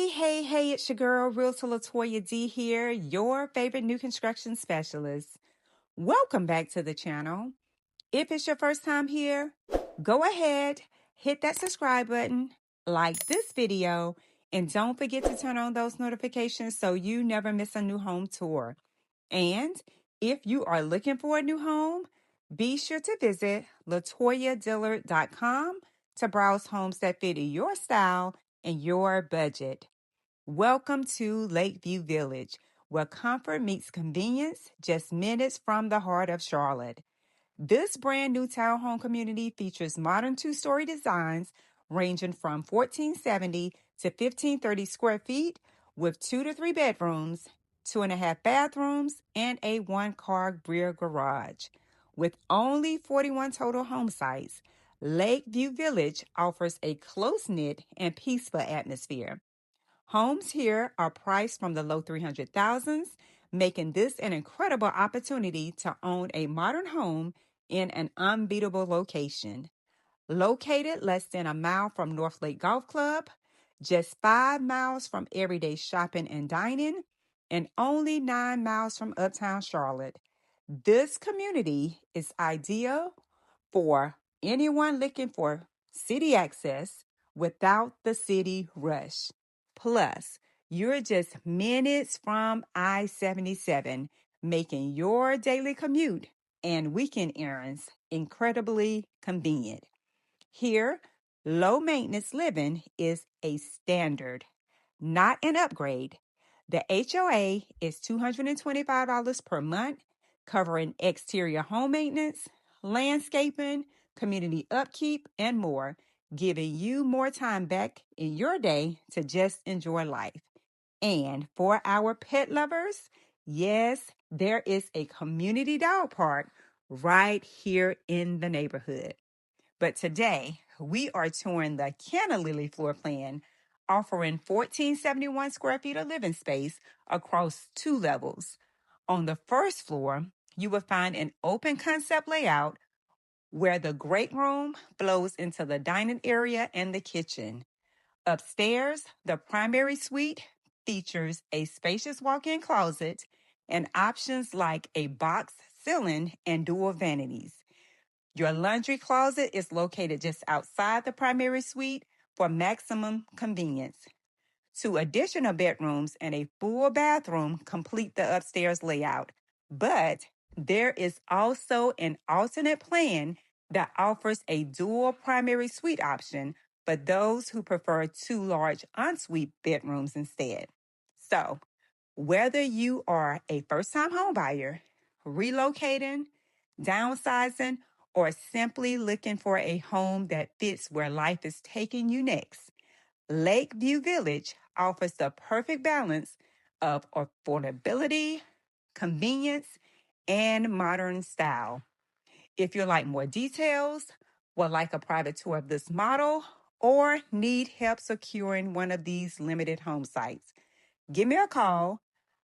Hey, it's your girl, Realtor Latoya D here, your favorite new construction specialist. Welcome back to the channel. If it's your first time here, go ahead, hit that subscribe button, like this video, and don't forget to turn on those notifications so you never miss a new home tour. And if you are looking for a new home, be sure to visit latoyadillard.com to browse homes that fit your style and your budget. Welcome to Lakeview Village, where comfort meets convenience, just minutes from the heart of Charlotte. This brand new townhome community features modern two-story designs ranging from 1470 to 1530 square feet with 2 to 3 bedrooms, 2.5 bathrooms, and a one-car rear garage. With only 41 total home sites, Lakeview Village offers a close-knit and peaceful atmosphere. Homes here are priced from the low 300,000s, making this an incredible opportunity to own a modern home in an unbeatable location. Located less than a mile from Northlake Golf Club, just 5 miles from everyday shopping and dining, and only 9 miles from Uptown Charlotte. This community is ideal for anyone looking for city access without the city rush. Plus, you're just minutes from I-77, making your daily commute and weekend errands incredibly convenient. Here, low maintenance living is a standard, not an upgrade. The HOA is $225 per month, covering exterior home maintenance, landscaping, community upkeep, and more, giving you more time back in your day to just enjoy life. And for our pet lovers, yes, there is a community dog park right here in the neighborhood. But today, we are touring the Canna Lily floor plan, offering 1471 square feet of living space across 2 levels. On the first floor, you will find an open concept layout where the great room flows into the dining area and the kitchen. Upstairs, the primary suite features a spacious walk-in closet and options like a box ceiling and dual vanities. Your laundry closet is located just outside the primary suite for maximum convenience. 2 additional bedrooms and a full bathroom complete the upstairs layout. But there is also an alternate plan that offers a dual primary suite option for those who prefer 2 large ensuite bedrooms instead. So, whether you are a first-time homebuyer, relocating, downsizing, or simply looking for a home that fits where life is taking you next, Lakeview Village offers the perfect balance of affordability, convenience, and modern style. If you'd like more details, would like a private tour of this model, or need help securing one of these limited home sites, give me a call.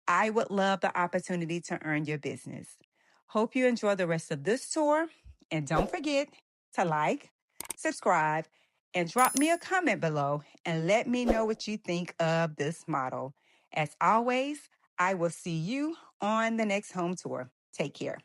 I would love the opportunity to earn your business. Hope you enjoy the rest of this tour, and don't forget to like, subscribe, and drop me a comment below and let me know what you think of this model. As always, I will see you on the next home tour. Take care.